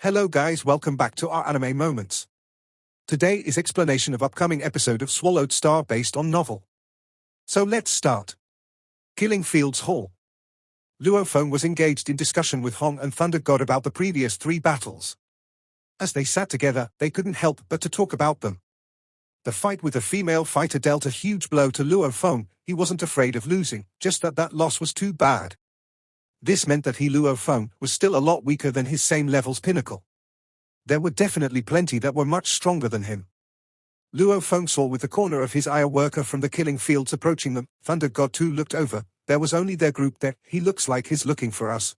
Hello guys, welcome back to our anime moments. Today is explanation of upcoming episode of Swallowed Star based on novel. So let's start. Killing Fields Hall. Luo Feng was engaged in discussion with Hong and Thunder God about the previous 3 battles. As they sat together, they couldn't help but to talk about them. The fight with the female fighter dealt a huge blow to Luo Feng. He wasn't afraid of losing, just that loss was too bad. This meant that Luo Feng was still a lot weaker than his same level's pinnacle. There were definitely plenty that were much stronger than him. Luo Feng saw with the corner of his eye a worker from the killing fields approaching them. Thunder God too looked over. There was only their group there. He looks like he's looking for us.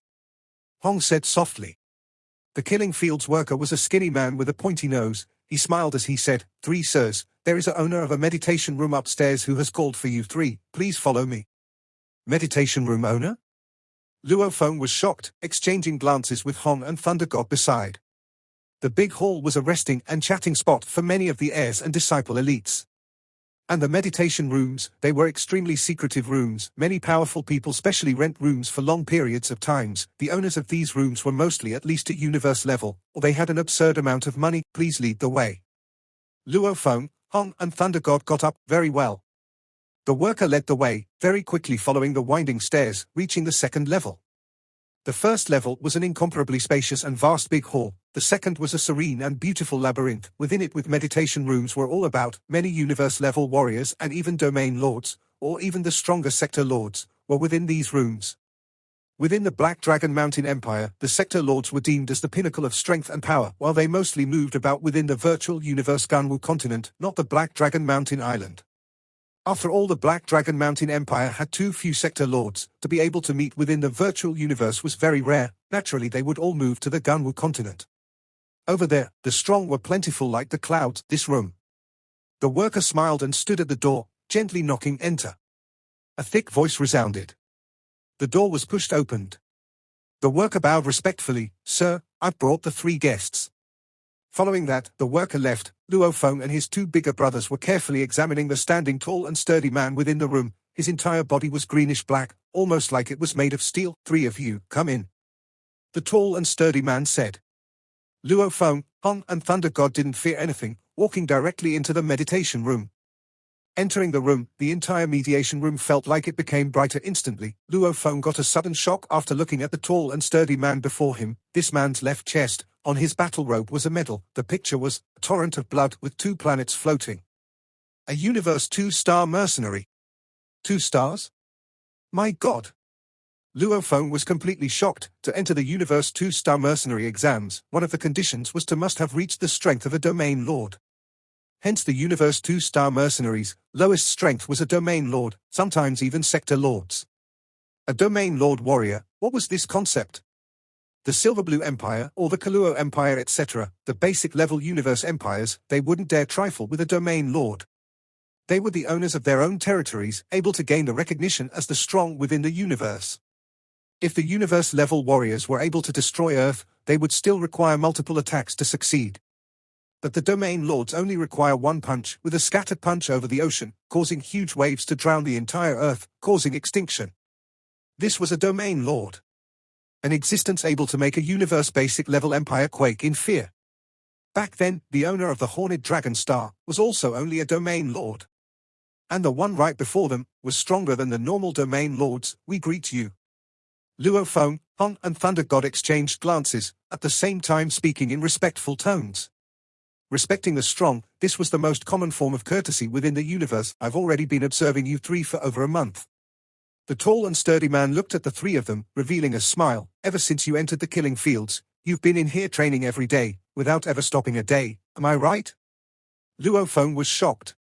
Hong said softly. The killing fields worker was a skinny man with a pointy nose. He smiled as he said, 3 sirs, there is a owner of a meditation room upstairs who has called for you 3. Please follow me. Meditation room owner? Luo Feng was shocked, exchanging glances with Hong and Thunder God beside. The big hall was a resting and chatting spot for many of the heirs and disciple elites. And the meditation rooms, they were extremely secretive rooms. Many powerful people specially rent rooms for long periods of times. The owners of these rooms were mostly at least at universe level, or they had an absurd amount of money. Please lead the way. Luo Feng, Hong and Thunder God got up very well. The worker led the way, very quickly following the winding stairs, reaching the 2nd level. The first level was an incomparably spacious and vast big hall. The second was a serene and beautiful labyrinth. Within it with meditation rooms were all about. Many universe-level warriors and even domain lords, or even the stronger sector lords, were within these rooms. Within the Black Dragon Mountain Empire, the sector lords were deemed as the pinnacle of strength and power, while they mostly moved about within the virtual universe Ganwu continent, not the Black Dragon Mountain Island. After all, the Black Dragon Mountain Empire had too few sector lords. To be able to meet within the virtual universe was very rare. Naturally they would all move to the Ganwu continent. Over there, the strong were plentiful like the clouds. This room. The worker smiled and stood at the door, gently knocking enter. A thick voice resounded. The door was pushed open. The worker bowed respectfully. Sir, I've brought the 3 guests. Following that, the worker left. Luo Feng and his 2 bigger brothers were carefully examining the standing tall and sturdy man within the room. His entire body was greenish-black, almost like it was made of steel. 3 of you, come in. The tall and sturdy man said. Luo Feng, Hong and Thunder God didn't fear anything, walking directly into the meditation room. Entering the room, the entire mediation room felt like it became brighter instantly. Luo Feng got a sudden shock after looking at the tall and sturdy man before him. This man's left chest, on his battle robe was a medal. The picture was a torrent of blood with 2 planets floating. A Universe 2-star mercenary. 2 stars? My God! Luo Feng was completely shocked. To enter the Universe 2-star mercenary exams, one of the conditions was to must have reached the strength of a domain lord. Hence the Universe 2-star mercenaries' lowest strength was a domain lord, sometimes even sector lords. A domain lord warrior, what was this concept? The Silver Blue Empire, or the Kaluo Empire etc., the basic level universe empires, they wouldn't dare trifle with a domain lord. They were the owners of their own territories, able to gain the recognition as the strong within the universe. If the universe-level warriors were able to destroy Earth, they would still require multiple attacks to succeed. But the domain lords only require 1 punch, with a scattered punch over the ocean, causing huge waves to drown the entire Earth, causing extinction. This was a domain lord. An existence able to make a universe basic level empire quake in fear. Back then, the owner of the Horned Dragon Star was also only a domain lord. And the one right before them was stronger than the normal domain lords. We greet you. Luo Feng, Hong and Thunder God exchanged glances, at the same time speaking in respectful tones. Respecting the strong, this was the most common form of courtesy within the universe. I've already been observing you 3 for over a month. The tall and sturdy man looked at the 3 of them, revealing a smile. Ever since you entered the killing fields, you've been in here training every day, without ever stopping a day, am I right? Luo Feng was shocked.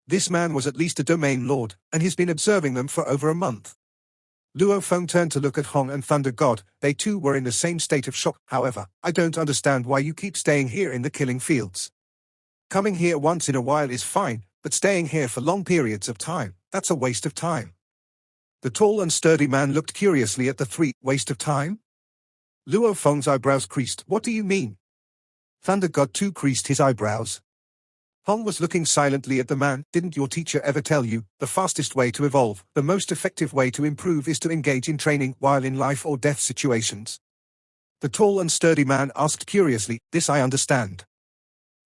This man was at least a domain lord, and he's been observing them for over a month. Luo Feng turned to look at Hong and Thunder God. They too were in the same state of shock. However, I don't understand why you keep staying here in the killing fields. Coming here once in a while is fine, but staying here for long periods of time, that's a waste of time. The tall and sturdy man looked curiously at the 3. Waste of time? Luo Feng's eyebrows creased. What do you mean? Thunder God too creased his eyebrows. Hong was looking silently at the man. Didn't your teacher ever tell you, the fastest way to evolve, the most effective way to improve is to engage in training while in life or death situations? The tall and sturdy man asked curiously, "This I understand."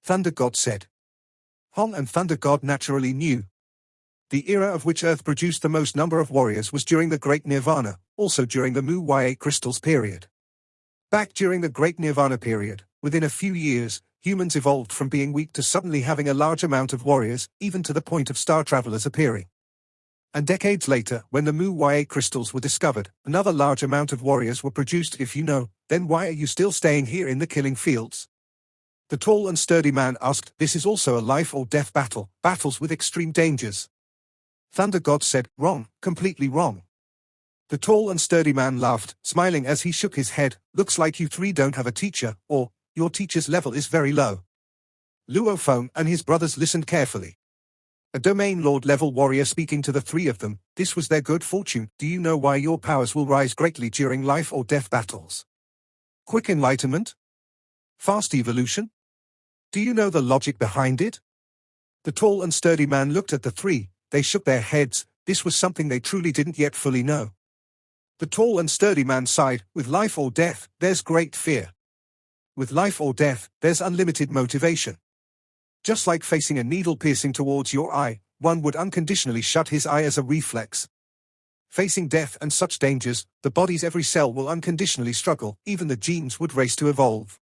Thunder God said. Hong and Thunder God naturally knew. The era of which Earth produced the most number of warriors was during the Great Nirvana, also during the Mu-Ya Crystals period. Back during the Great Nirvana period, within a few years, humans evolved from being weak to suddenly having a large amount of warriors, even to the point of star travelers appearing. And decades later, when the Mu-Ya crystals were discovered, another large amount of warriors were produced. If you know, then why are you still staying here in the killing fields? The tall and sturdy man asked. This is also a life or death battle, battles with extreme dangers. Thunder God said, "Wrong, completely wrong." The tall and sturdy man laughed, smiling as he shook his head. "Looks like you three don't have a teacher, or your teacher's level is very low." Luo Feng and his brothers listened carefully. A domain lord level warrior speaking to the three of them. This was their good fortune. "Do you know why your powers will rise greatly during life or death battles? Quick enlightenment? Fast evolution? Do you know the logic behind it?" The tall and sturdy man looked at the three. They shook their heads. This was something they truly didn't yet fully know. The tall and sturdy man sighed. "With life or death, there's great fear. With life or death, there's unlimited motivation. Just like facing a needle piercing towards your eye, one would unconditionally shut his eye as a reflex. Facing death and such dangers, the body's every cell will unconditionally struggle, even the genes would race to evolve.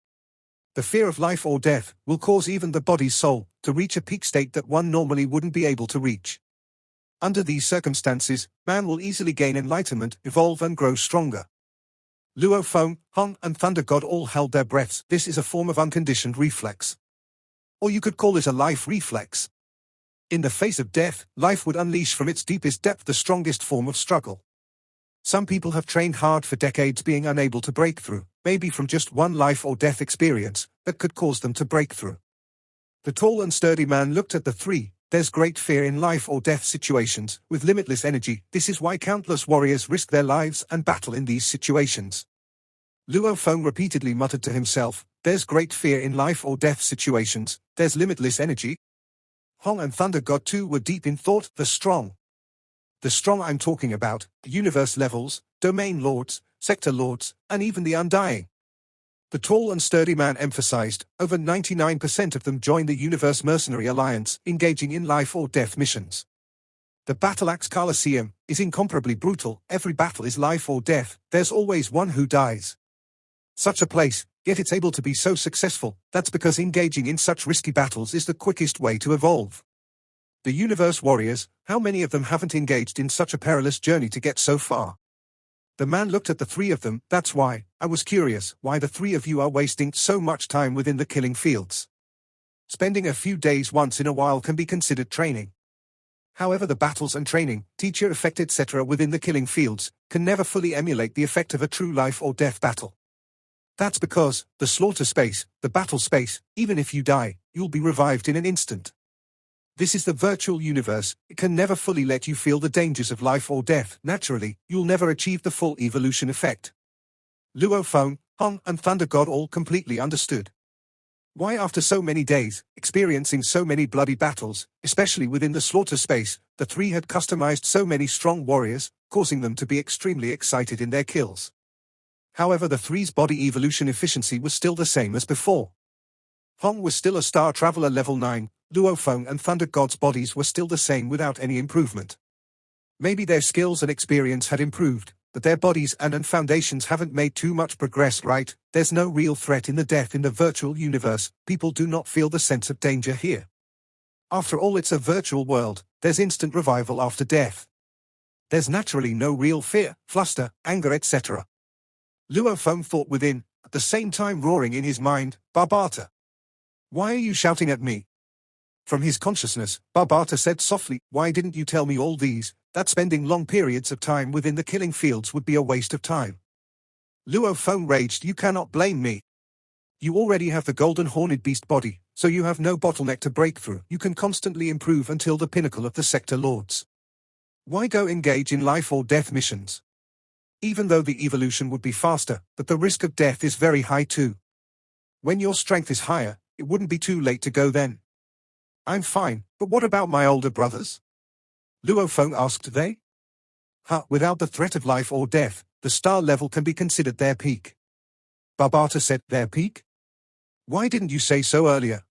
The fear of life or death will cause even the body's soul to reach a peak state that one normally wouldn't be able to reach. Under these circumstances, man will easily gain enlightenment, evolve and grow stronger." Luo Feng, Hong and Thunder God all held their breaths. This is a form of unconditioned reflex. Or you could call it a life reflex. In the face of death, life would unleash from its deepest depth the strongest form of struggle. Some people have trained hard for decades being unable to break through, maybe from just one life or death experience, that could cause them to break through. The tall and sturdy man looked at the three. There's great fear in life or death situations, with limitless energy. This is why countless warriors risk their lives and battle in these situations. Luo Feng repeatedly muttered to himself, "There's great fear in life or death situations, there's limitless energy." Hong and Thunder God too were deep in thought. The strong I'm talking about, the universe levels, domain lords, sector lords, and even the undying. The tall and sturdy man emphasized, over 99% of them join the Universe Mercenary Alliance, engaging in life or death missions. The Battle Axe Coliseum is incomparably brutal. Every battle is life or death. There's always one who dies. Such a place, yet it's able to be so successful. That's because engaging in such risky battles is the quickest way to evolve. The Universe Warriors, how many of them haven't engaged in such a perilous journey to get so far? The man looked at the three of them. "That's why, I was curious, why the three of you are wasting so much time within the killing fields. Spending a few days once in a while can be considered training. However, the battles and training, teacher effect etc. within the killing fields, can never fully emulate the effect of a true life or death battle. That's because, the slaughter space, the battle space, even if you die, you'll be revived in an instant. This is the virtual universe. It can never fully let you feel the dangers of life or death. Naturally, you'll never achieve the full evolution effect." Luo Feng, Hong and Thunder God all completely understood. Why after so many days, experiencing so many bloody battles, especially within the slaughter space, the three had customized so many strong warriors, causing them to be extremely excited in their kills. However, the three's body evolution efficiency was still the same as before. Hong was still a Star Traveler level 9, Luo Feng and Thunder God's bodies were still the same without any improvement. Maybe their skills and experience had improved, but their bodies and foundations haven't made too much progress, right? There's no real threat in the death in the virtual universe. People do not feel the sense of danger here. After all, it's a virtual world. There's instant revival after death. There's naturally no real fear, fluster, anger etc. Luo Feng thought within, at the same time roaring in his mind, "Babata! Why are you shouting at me?" From his consciousness, Babata said softly, "Why didn't you tell me all these, that spending long periods of time within the killing fields would be a waste of time?" Luo Feng raged, "You cannot blame me. You already have the golden horned beast body, so you have no bottleneck to break through. You can constantly improve until the pinnacle of the sector lords. Why go engage in life or death missions? Even though the evolution would be faster, but the risk of death is very high too. When your strength is higher, it wouldn't be too late to go then." "I'm fine, but what about my older brothers?" Luo Feng asked. "They? Without the threat of life or death, the star level can be considered their peak. Babata said, their peak? Why didn't you say so earlier?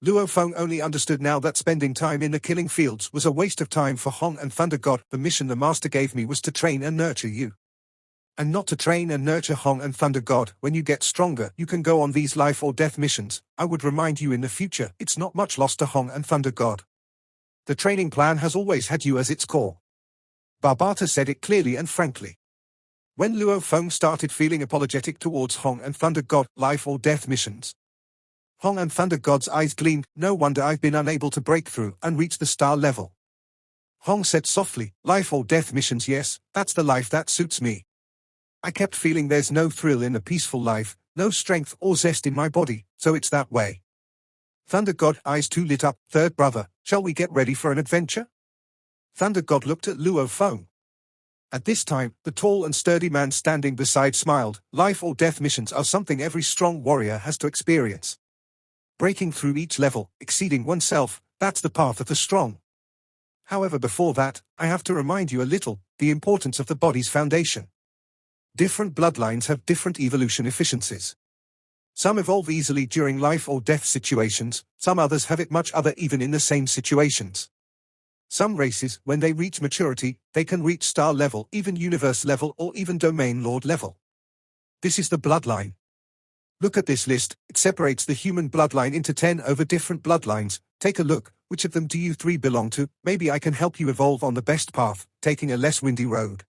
Luo Feng only understood now that spending time in the killing fields was a waste of time for Hong and Thunder God. The mission the master gave me was to train and nurture you. And not to train and nurture Hong and Thunder God. When you get stronger, you can go on these life or death missions. I would remind you in the future, it's not much loss to Hong and Thunder God. The training plan has always had you as its core. Babata said it clearly and frankly. When Luo Feng started feeling apologetic towards Hong and Thunder God, life or death missions, Hong and Thunder God's eyes gleamed. No wonder I've been unable to break through and reach the star level. Hong said softly, life or death missions, yes, that's the life that suits me. I kept feeling there's no thrill in a peaceful life, no strength or zest in my body, so it's that way. Thunder God eyes too lit up. Third brother, shall we get ready for an adventure? Thunder God looked at Luo Feng. At this time, the tall and sturdy man standing beside smiled. Life or death missions are something every strong warrior has to experience. Breaking through each level, exceeding oneself, that's the path of the strong. However, before that, I have to remind you a little, the importance of the body's foundation. Different bloodlines have different evolution efficiencies. Some evolve easily during life or death situations, some others have it much other even in the same situations. Some races, when they reach maturity, they can reach star level, even universe level or even domain lord level. This is the bloodline. Look at this list, it separates the human bloodline into 10 over different bloodlines. Take a look, which of them do you three belong to? Maybe I can help you evolve on the best path, taking a less windy road.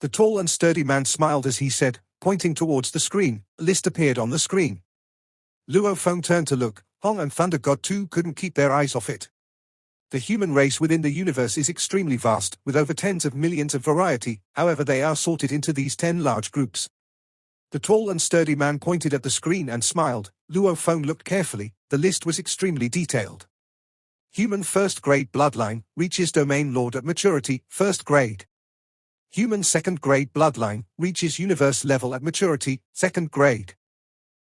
The tall and sturdy man smiled as he said, pointing towards the screen. A list appeared on the screen. Luo Feng turned to look. Hong and Thunder God too couldn't keep their eyes off it. The human race within the universe is extremely vast, with over tens of millions of variety, however they are sorted into these 10 large groups. The tall and sturdy man pointed at the screen and smiled. Luo Feng looked carefully. The list was extremely detailed. Human first grade bloodline, reaches domain lord at maturity, first grade. Human second grade bloodline, reaches universe level at maturity, second grade.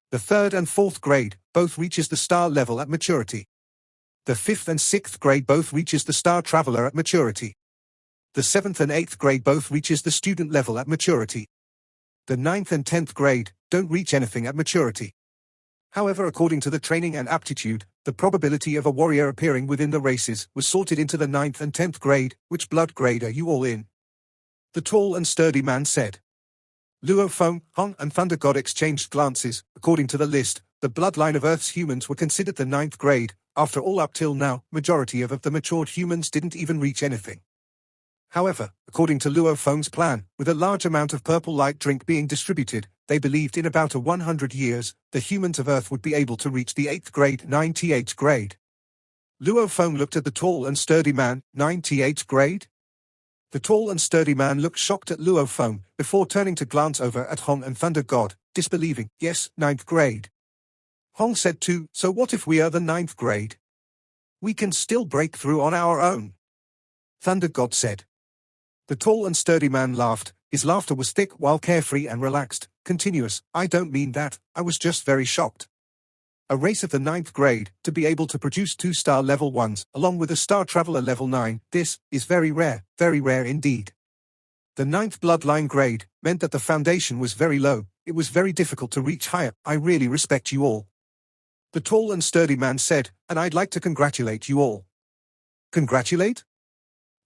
The third and fourth grade, both reaches the star level at maturity. The fifth and sixth grade both reaches the star traveler at maturity. The seventh and eighth grade both reaches the student level at maturity. The 9th and 10th grade don't reach anything at maturity. However, according to the training and aptitude, the probability of a warrior appearing within the races was sorted into the 9th and 10th grade. Which blood grade are you all in? The tall and sturdy man said. Luo Feng, Hong and Thunder God exchanged glances. According to the list, the bloodline of Earth's humans were considered the 9th grade. After all, up till now, majority of the matured humans didn't even reach anything. However, according to Luo Feng's plan, with a large amount of purple light drink being distributed, they believed in about 100 years, the humans of Earth would be able to reach the 8th grade, 98th grade. Luo Feng looked at the tall and sturdy man. 98th grade? The tall and sturdy man looked shocked at Luo Feng, before turning to glance over at Hong and Thunder God, disbelieving. Yes, 9th grade. Hong said too, so what if we are the 9th grade? We can still break through on our own. Thunder God said. The tall and sturdy man laughed. His laughter was thick while carefree and relaxed, continuous. I don't mean that, I was just very shocked. A race of the 9th grade, to be able to produce 2-star level 1s, along with a star traveler level 9, this is very rare indeed. The 9th bloodline grade meant that the foundation was very low, it was very difficult to reach higher. I really respect you all. The tall and sturdy man said, and I'd like to congratulate you all. Congratulate?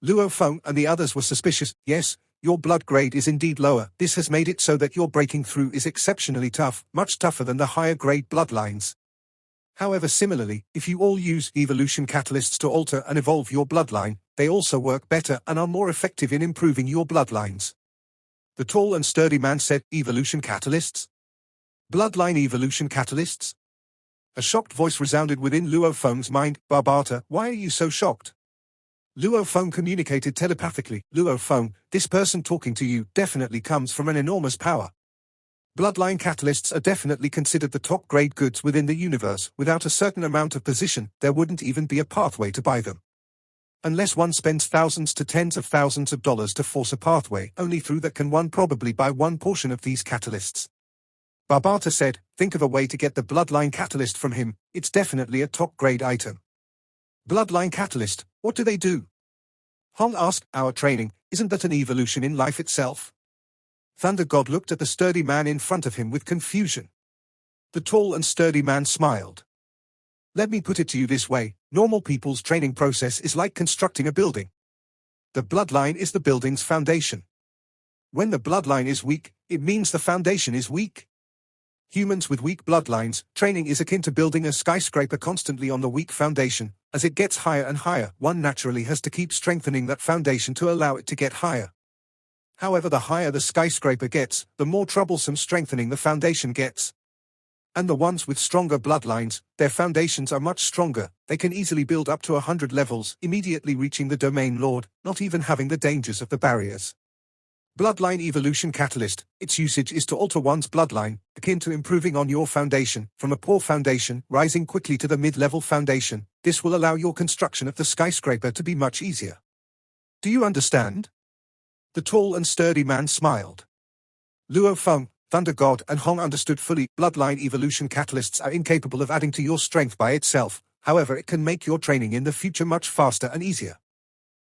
Luo Feng and the others were suspicious. Yes, your blood grade is indeed lower. This has made it so that your breaking through is exceptionally tough, much tougher than the higher grade bloodlines. However, similarly, if you all use evolution catalysts to alter and evolve your bloodline, they also work better and are more effective in improving your bloodlines. The tall and sturdy man said, evolution catalysts? Bloodline evolution catalysts? A shocked voice resounded within Luo Feng's mind. Babata, why are you so shocked? Luo Feng communicated telepathically. Luo Feng, this person talking to you definitely comes from an enormous power. Bloodline catalysts are definitely considered the top-grade goods within the universe. Without a certain amount of position, there wouldn't even be a pathway to buy them. Unless one spends thousands to tens of thousands of dollars to force a pathway, only through that can one probably buy one portion of these catalysts. Babata said, think of a way to get the bloodline catalyst from him, it's definitely a top-grade item. Bloodline catalyst, what do they do? Hong asked, our training, isn't that an evolution in life itself? Thunder God looked at the sturdy man in front of him with confusion. The tall and sturdy man smiled. Let me put it to you this way, normal people's training process is like constructing a building. The bloodline is the building's foundation. When the bloodline is weak, it means the foundation is weak. Humans with weak bloodlines, training is akin to building a skyscraper constantly on the weak foundation. As it gets higher and higher, one naturally has to keep strengthening that foundation to allow it to get higher. However, the higher the skyscraper gets, the more troublesome strengthening the foundation gets. And the ones with stronger bloodlines, their foundations are much stronger. They can easily build up to 100 levels, immediately reaching the domain lord, not even having the dangers of the barriers. Bloodline Evolution Catalyst. Its usage is to alter one's bloodline, akin to improving on your foundation, from a poor foundation, rising quickly to the mid-level foundation. This will allow your construction of the skyscraper to be much easier. Do you understand? The tall and sturdy man smiled. Luo Feng, Thunder God, and Hong understood fully. Bloodline Evolution Catalysts are incapable of adding to your strength by itself, however it can make your training in the future much faster and easier.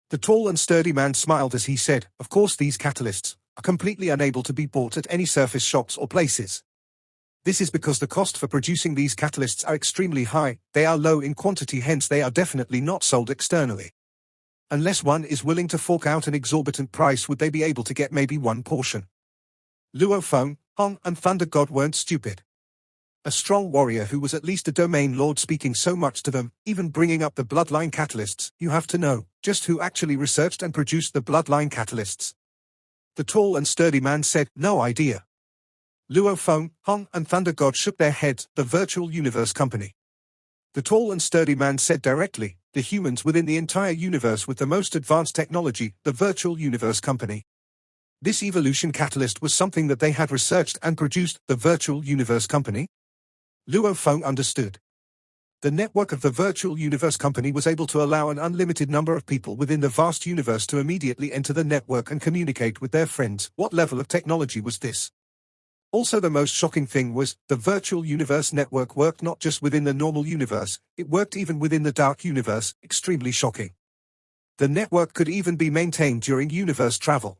The tall and sturdy man smiled as he said, of course these catalysts are completely unable to be bought at any surface shops or places. This is because the cost for producing these catalysts are extremely high, they are low in quantity, hence they are definitely not sold externally. Unless one is willing to fork out an exorbitant price would they be able to get maybe one portion. Luo Feng, Hong, and Thunder God weren't stupid. A strong warrior who was at least a domain lord speaking so much to them, even bringing up the bloodline catalysts, you have to know just who actually researched and produced the bloodline catalysts. The tall and sturdy man said, no idea. Luo Feng, Hong, and Thunder God shook their heads, the Virtual Universe Company. The tall and sturdy man said directly, the humans within the entire universe with the most advanced technology, the Virtual Universe Company. This evolution catalyst was something that they had researched and produced, the Virtual Universe Company. Luo Feng understood. The network of the Virtual Universe Company was able to allow an unlimited number of people within the vast universe to immediately enter the network and communicate with their friends. What level of technology was this? Also, the most shocking thing was, the Virtual Universe Network worked not just within the normal universe, it worked even within the dark universe, extremely shocking. The network could even be maintained during universe travel.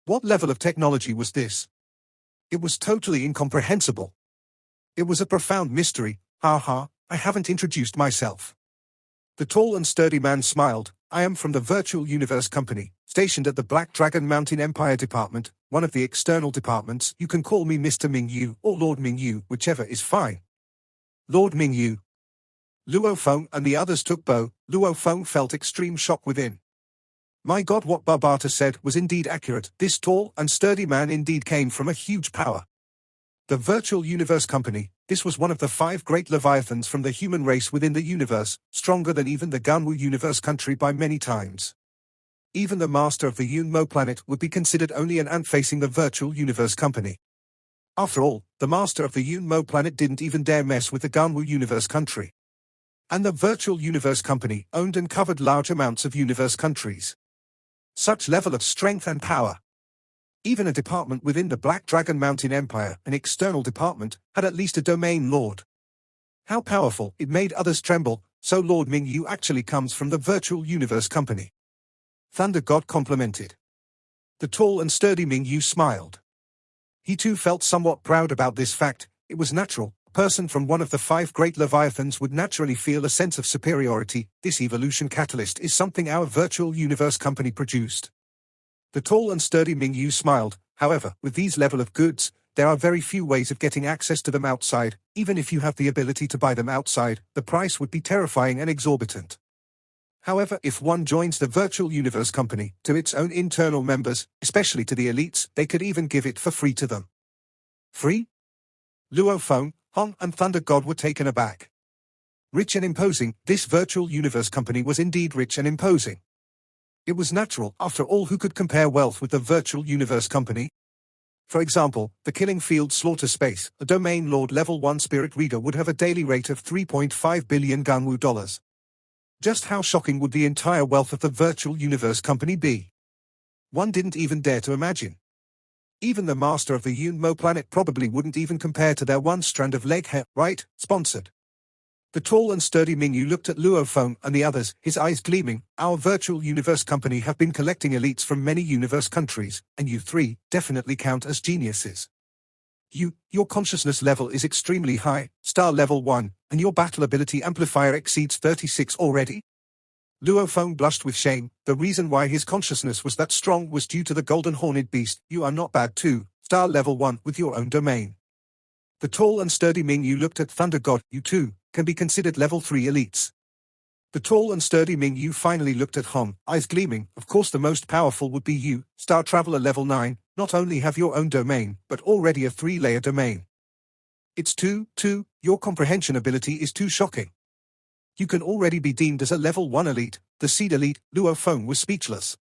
What level of technology was this? It was totally incomprehensible. It was a profound mystery. Ha, I haven't introduced myself. The tall and sturdy man smiled. I am from the Virtual Universe Company, stationed at the Black Dragon Mountain Empire Department, one of the external departments. You can call me Mr. Mingyu or Lord Mingyu, whichever is fine. Lord Mingyu. Luo Feng and the others took bow. Luo Feng felt extreme shock within. My God, what Babata said was indeed accurate. This tall and sturdy man indeed came from a huge power. The Virtual Universe Company, this was one of the 5 great leviathans from the human race within the universe, stronger than even the Ganwu Universe country by many times. Even the master of the Yunmo planet would be considered only an ant facing the Virtual Universe Company. After all, the master of the Yunmo planet didn't even dare mess with the Ganwu Universe country. And the Virtual Universe Company owned and covered large amounts of universe countries. Such level of strength and power. Even a department within the Black Dragon Mountain Empire, an external department, had at least a domain lord. How powerful, it made others tremble. So Lord Mingyu actually comes from the Virtual Universe Company. Thunder God complimented. The tall and sturdy Mingyu smiled. He too felt somewhat proud about this fact. It was natural. A person from one of the 5 great leviathans would naturally feel a sense of superiority. This evolution catalyst is something our Virtual Universe Company produced. The tall and sturdy Mingyu smiled. However, with these level of goods, there are very few ways of getting access to them outside. Even if you have the ability to buy them outside, the price would be terrifying and exorbitant. However, if one joins the Virtual Universe Company, to its own internal members, especially to the elites, they could even give it for free to them. Free? Luo Feng, Hong, and Thunder God were taken aback. Rich and imposing, this Virtual Universe Company was indeed rich and imposing. It was natural, after all, who could compare wealth with the Virtual Universe Company? For example, the Killing Field Slaughter Space, a Domain Lord Level 1 Spirit Reader would have a daily rate of 3.5 billion Ganwu dollars. Just how shocking would the entire wealth of the Virtual Universe Company be? One didn't even dare to imagine. Even the master of the Yunmo planet probably wouldn't even compare to their one strand of leg hair, right? Sponsored. The tall and sturdy Mingyu looked at Luo Feng and the others, his eyes gleaming. Our virtual universe company have been collecting elites from many universe countries, and you three definitely count as geniuses. Your consciousness level is extremely high, star level 1, and your battle ability amplifier exceeds 36 already? Luo Feng blushed with shame. The reason why his consciousness was that strong was due to the golden horned beast. You are not bad too, star level 1 with your own domain. The tall and sturdy Mingyu looked at Thunder God. You too can be considered level 3 elites. The tall and sturdy Mingyu finally looked at Hong, eyes gleaming. Of course the most powerful would be you, Star Traveler level 9, not only have your own domain, but already a 3-layer domain. It's too, your comprehension ability is too shocking. You can already be deemed as a level 1 elite, the seed elite. Luo Feng was speechless.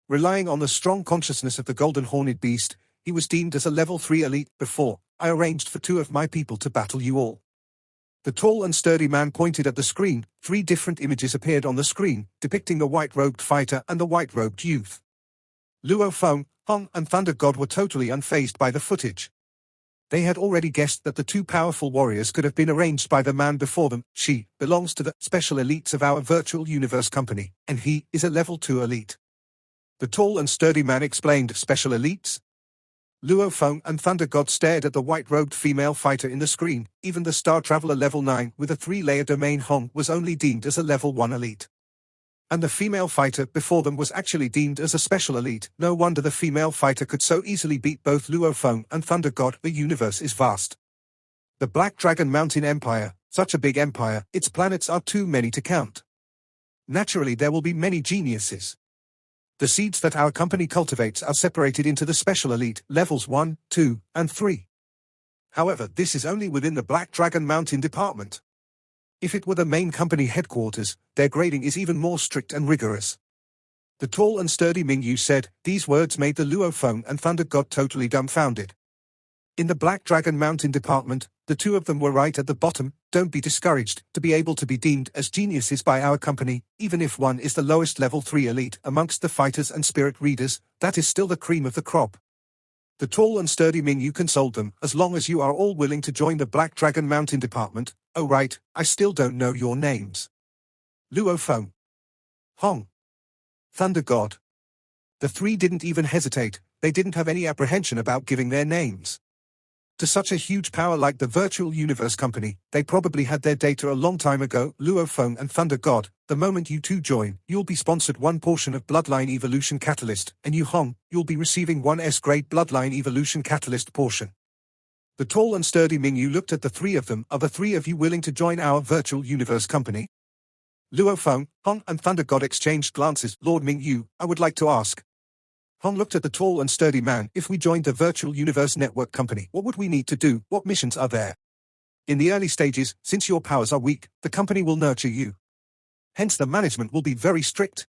Relying on the strong consciousness of the golden horned beast, he was deemed as a level 3 elite. Before, I arranged for 2 of my people to battle you all. The tall and sturdy man pointed at the screen. 3 different images appeared on the screen, depicting the white-robed fighter and the white-robed youth. Luo Feng, Hong and Thunder God were totally unfazed by the footage. They had already guessed that the 2 powerful warriors could have been arranged by the man before them. She belongs to the special elites of our virtual universe company, and he is a level 2 elite. The tall and sturdy man explained. Special elites? Luo Feng and Thunder God stared at the white-robed female fighter in the screen. Even the Star Traveler level 9 with a 3-layer domain Hong was only deemed as a level 1 elite. And the female fighter before them was actually deemed as a special elite. No wonder the female fighter could so easily beat both Luo Feng and Thunder God. The universe is vast. The Black Dragon Mountain Empire, such a big empire, its planets are too many to count. Naturally there will be many geniuses. The seeds that our company cultivates are separated into the special elite, levels 1, 2, and 3. However, this is only within the Black Dragon Mountain department. If it were the main company headquarters, their grading is even more strict and rigorous. The tall and sturdy Mingyu said. These words made the Luo Feng and Thunder God totally dumbfounded. In the Black Dragon Mountain department, the 2 of them were right at the bottom. Don't be discouraged. To be able to be deemed as geniuses by our company, even if one is the lowest level 3 elite amongst the fighters and spirit readers, that is still the cream of the crop. The tall and sturdy Mingyu consoled them. As long as you are all willing to join the Black Dragon Mountain department. Oh right, I still don't know your names. Luo Feng, Hong, Thunder God. The 3 didn't even hesitate. They didn't have any apprehension about giving their names. To such a huge power like the Virtual Universe Company, they probably had their data a long time ago. Luo Feng and Thunder God, the moment you 2 join, you'll be sponsored 1 portion of Bloodline Evolution Catalyst, and you Hong, you'll be receiving 1 S-grade Bloodline Evolution Catalyst portion. The tall and sturdy Mingyu looked at the 3 of them. Are the 3 of you willing to join our Virtual Universe Company? Luo Feng, Hong and Thunder God exchanged glances. Lord Mingyu, I would like to ask. Hong looked at the tall and sturdy man. If we joined the Virtual Universe Network Company, what would we need to do? What missions are there? In the early stages, since your powers are weak, the company will nurture you. Hence the management will be very strict.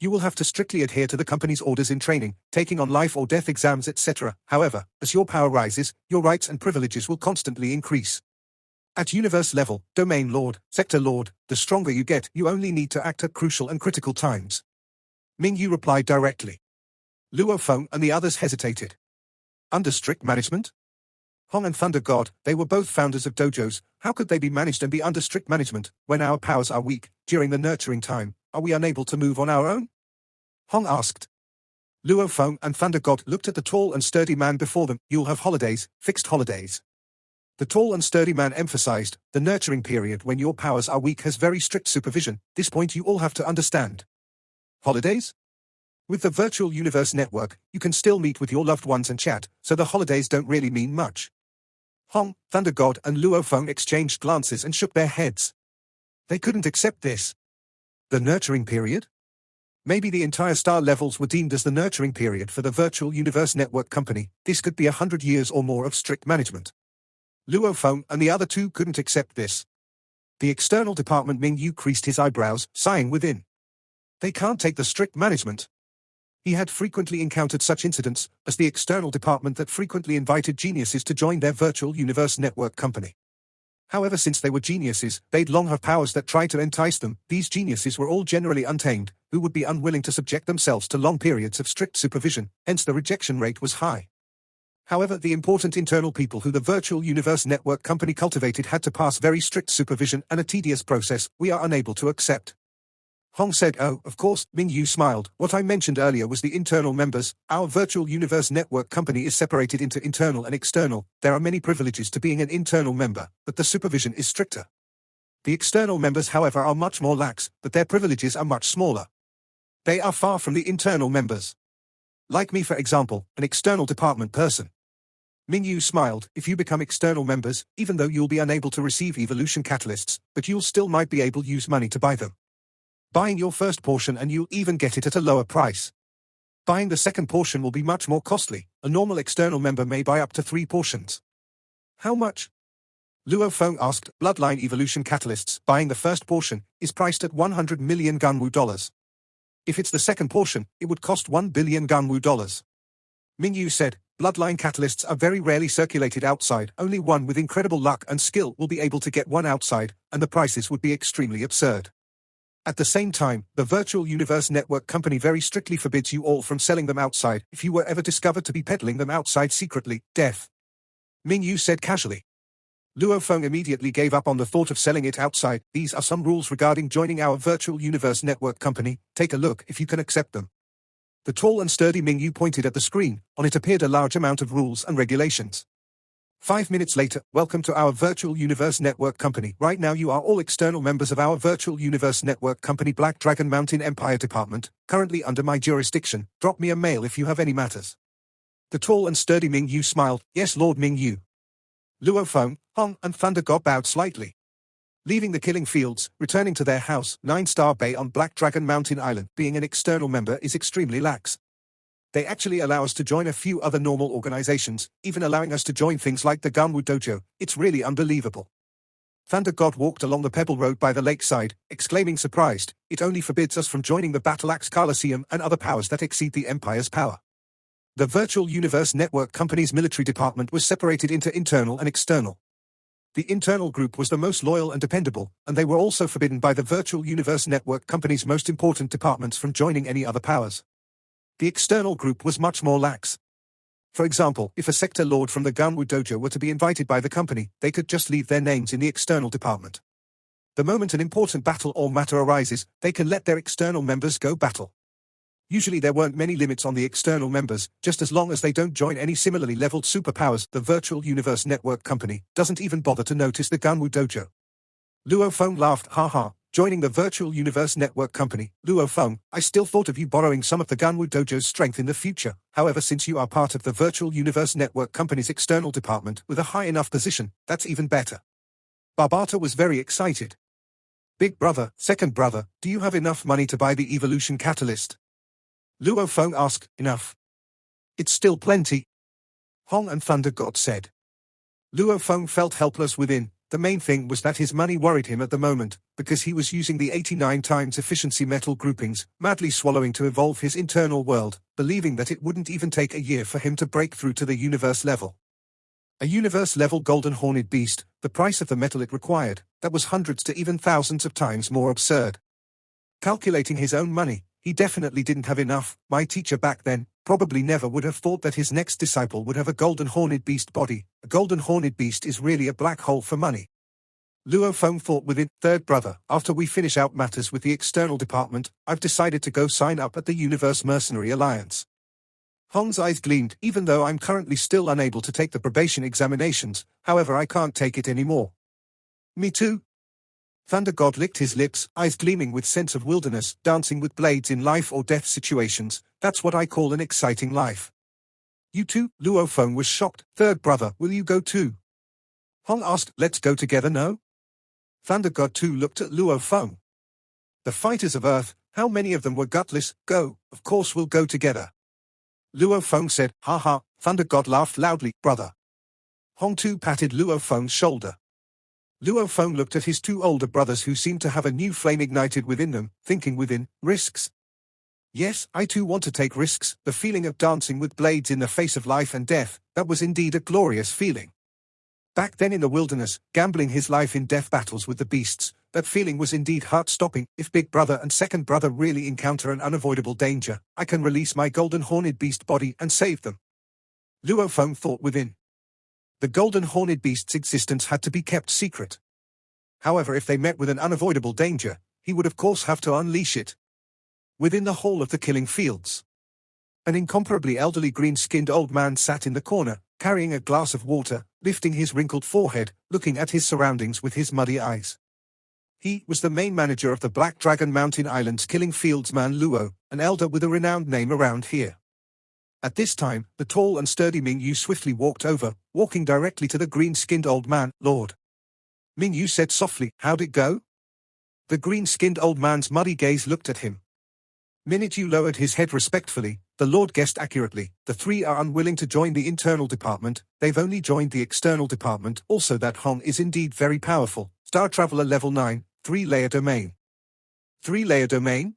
You will have to strictly adhere to the company's orders in training, taking on life or death exams, etc. However, as your power rises, your rights and privileges will constantly increase. At universe level, domain lord, sector lord, the stronger you get, you only need to act at crucial and critical times. Mingyu replied directly. Luo Feng and the others hesitated. Under strict management? Hong and Thunder God, they were both founders of dojos. How could they be managed and be under strict management, when our powers are weak? During the nurturing time, are we unable to move on our own? Hong asked. Luo Feng and Thunder God looked at the tall and sturdy man before them. You'll have holidays, fixed holidays. The tall and sturdy man emphasized, the nurturing period when your powers are weak has very strict supervision. This point you all have to understand. Holidays? With the Virtual Universe Network, you can still meet with your loved ones and chat, so the holidays don't really mean much. Hong, Thunder God and Luo Feng exchanged glances and shook their heads. They couldn't accept this. The nurturing period? Maybe the entire star levels were deemed as the nurturing period for the Virtual Universe Network Company. This could be 100 years or more of strict management. Luo Feng and the other 2 couldn't accept this. The external department Mingyu creased his eyebrows, sighing within. They can't take the strict management. He had frequently encountered such incidents, as the external department that frequently invited geniuses to join their Virtual Universe Network Company. However, since they were geniuses, they'd long have powers that tried to entice them. These geniuses were all generally untamed, who would be unwilling to subject themselves to long periods of strict supervision, hence the rejection rate was high. However, the important internal people who the Virtual Universe Network company cultivated had to pass very strict supervision and a tedious process we are unable to accept. Hong said, "Oh, of course." Ming Yu smiled. "What I mentioned earlier was the internal members. Our Virtual Universe Network company is separated into internal and external. There are many privileges to being an internal member, but the supervision is stricter. The external members, however, are much more lax, but their privileges are much smaller. They are far from the internal members. Like me, for example, an external department person." Ming Yu smiled. "If you become external members, even though you'll be unable to receive evolution catalysts, but you'll still might be able to use money to buy them. Buying your first portion and you'll even get it at a lower price. Buying the second portion will be much more costly. A normal external member may buy up to 3 portions." "How much?" Luo Feng asked. "Bloodline evolution catalysts, buying the first portion, is priced at 100 million Ganwu dollars. If it's the second portion, it would cost 1 billion Ganwu dollars. Ming Yu said, "Bloodline catalysts are very rarely circulated outside. Only one with incredible luck and skill will be able to get one outside, and the prices would be extremely absurd. At the same time, the Virtual Universe Network company very strictly forbids you all from selling them outside. If you were ever discovered to be peddling them outside secretly, death." Ming Yu said casually. Luo Feng immediately gave up on the thought of selling it outside. "These are some rules regarding joining our Virtual Universe Network company. Take a look if you can accept them." The tall and sturdy Ming Yu pointed at the screen. On it appeared a large amount of rules and regulations. 5 minutes later, "Welcome to our Virtual Universe Network company. Right now you are all external members of our Virtual Universe Network company Black Dragon Mountain Empire Department, currently under my jurisdiction. Drop me a mail if you have any matters." The tall and sturdy Ming Yu smiled. "Yes, Lord Ming Yu." Luo Feng, Hong, and Thunder God bowed slightly. Leaving the killing fields, returning to their house, 9-Star Bay on Black Dragon Mountain Island, being an external member is extremely lax. They actually allow us to join a few other normal organizations, even allowing us to join things like the Ganwu Dojo. It's really unbelievable. Thunder God walked along the pebble road by the lakeside, exclaiming surprised, "It only forbids us from joining the Battle Axe Coliseum and other powers that exceed the Empire's power." The Virtual Universe Network company's military department was separated into internal and external. The internal group was the most loyal and dependable, and they were also forbidden by the Virtual Universe Network company's most important departments from joining any other powers. The external group was much more lax. For example, if a sector lord from the Ganwu Dojo were to be invited by the company, they could just leave their names in the external department. The moment an important battle or matter arises, they can let their external members go battle. Usually there weren't many limits on the external members, just as long as they don't join any similarly leveled superpowers. The Virtual Universe Network company doesn't even bother to notice the Ganwu Dojo. Luo Feng laughed, "Ha. Joining the Virtual Universe Network company, Luo Feng, I still thought of you borrowing some of the Ganwu Dojo's strength in the future. However, since you are part of the Virtual Universe Network company's external department with a high enough position, that's even better." Babata was very excited. "Big brother, second brother, do you have enough money to buy the evolution catalyst?" Luo Feng asked. "Enough. It's still plenty," Hong and Thunder God said. Luo Feng felt helpless within. The main thing was that his money worried him at the moment, because he was using the 89 times efficiency metal groupings, madly swallowing to evolve his internal world, believing that it wouldn't even take a year for him to break through to the universe level. A universe-level golden horned beast, the price of the metal it required, that was hundreds to even thousands of times more absurd. Calculating his own money, he definitely didn't have enough. My teacher back then probably never would have thought that his next disciple would have a golden horned beast body. A golden horned beast is really a black hole for money. Luo Feng thought within. "Third brother, after we finish out matters with the external department, I've decided to go sign up at the Universe Mercenary Alliance." Hong's eyes gleamed. "Even though I'm currently still unable to take the probation examinations, however I can't take it anymore." "Me too." Thunder God licked his lips, eyes gleaming with sense of wilderness, dancing with blades in life or death situations. "That's what I call an exciting life." "You too?" Luo Feng was shocked. "Third brother, will you go too?" Hong asked. "Let's go together, no?" Thunder God too looked at Luo Feng. "The fighters of Earth, how many of them were gutless? Go, of course we'll go together." Luo Feng said. "Ha. Thunder God laughed loudly. "Brother." Hong too patted Luo Feng's shoulder. Luo Feng looked at his 2 older brothers who seemed to have a new flame ignited within them, thinking within, risks. "Yes, I too want to take risks." The feeling of dancing with blades in the face of life and death, that was indeed a glorious feeling. Back then in the wilderness, gambling his life in death battles with the beasts, that feeling was indeed heart-stopping. If big brother and second brother really encounter an unavoidable danger, I can release my golden horned beast body and save them. Luo Feng thought within. The golden horned beast's existence had to be kept secret. However, if they met with an unavoidable danger, he would of course have to unleash it. Within the hall of the killing fields, an incomparably elderly green-skinned old man sat in the corner, carrying a glass of water, lifting his wrinkled forehead, looking at his surroundings with his muddy eyes. He was the main manager of the Black Dragon Mountain Islands killing fields man Luo, an elder with a renowned name around here. At this time, the tall and sturdy Ming Yu swiftly walked over, walking directly to the green-skinned old man. Lord, Ming Yu said softly, how'd it go? The green-skinned old man's muddy gaze looked at him. Minute Yu lowered his head respectfully. The Lord guessed accurately. The three are unwilling to join the internal department, they've only joined the external department. Also that Hong is indeed very powerful. Star Traveler level 9, 3-layer domain. 3-layer domain?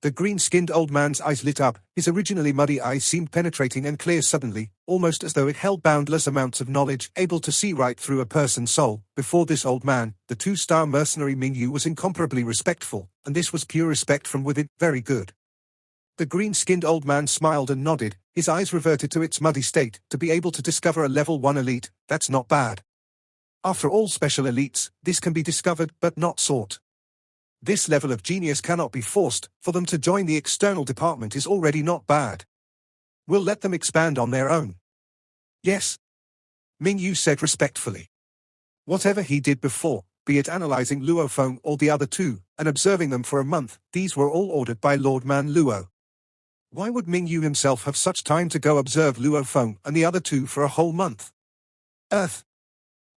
The green-skinned old man's eyes lit up, his originally muddy eyes seemed penetrating and clear suddenly, almost as though it held boundless amounts of knowledge, able to see right through a person's soul. Before this old man, the 2-star mercenary Ming Yu was incomparably respectful, and this was pure respect from within. Very good. The green-skinned old man smiled and nodded, his eyes reverted to its muddy state. To be able to discover a level 1 elite, that's not bad. After all special elites, this can be discovered but not sought. This level of genius cannot be forced. For them to join the external department is already not bad. We'll let them expand on their own. Yes, Ming Yu said respectfully. Whatever he did before, be it analyzing Luo Feng or the other two, and observing them for a month, these were all ordered by Lord Man Luo. Why would Ming Yu himself have such time to go observe Luo Feng and the other two for a whole month? Earth.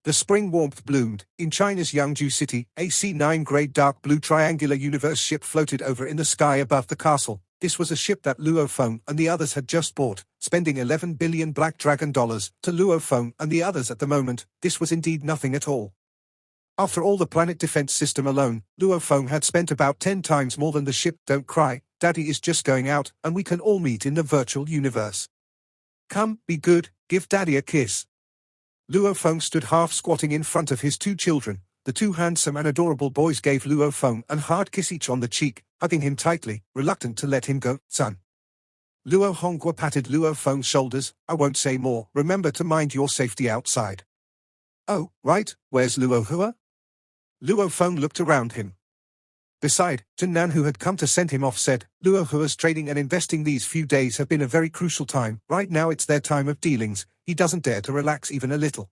The spring warmth bloomed. In China's Yangzhou city, a C9 grade dark blue triangular universe ship floated over in the sky above the castle. This was a ship that Luo Feng and the others had just bought, spending 11 billion Black Dragon dollars. To Luo Feng and the others at the moment, this was indeed nothing at all. After all, the planet defense system alone, Luo Feng had spent about 10 times more than the ship. Don't cry, Daddy is just going out, and we can all meet in the virtual universe. Come, be good, give Daddy a kiss. Luo Feng stood half-squatting in front of his two children. The two handsome and adorable boys gave Luo Feng a hard kiss each on the cheek, hugging him tightly, reluctant to let him go. Son. Luo Hongguo patted Luo Feng's shoulders. I won't say more. Remember to mind your safety outside. Oh, right, where's Luo Hua? Luo Feng looked around him. Beside, Jin Nan, who had come to send him off, said, Luo Hua's trading and investing these few days have been a very crucial time. Right now it's their time of dealings. He doesn't dare to relax even a little.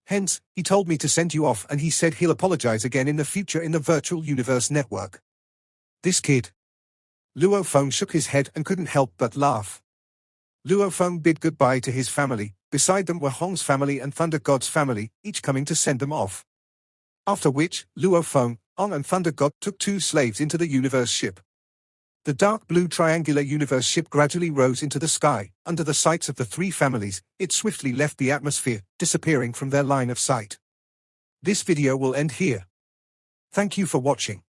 Hence, he told me to send you off, and he said he'll apologize again in the future in the virtual universe network. This kid. Luo Feng shook his head and couldn't help but laugh. Luo Feng bid goodbye to his family. Beside them were Hong's family and Thunder God's family, each coming to send them off. After which, Luo Feng, Hong and Thunder God took two slaves into the universe ship. The dark blue triangular universe ship gradually rose into the sky. Under the sights of the three families, it swiftly left the atmosphere, disappearing from their line of sight. This video will end here. Thank you for watching.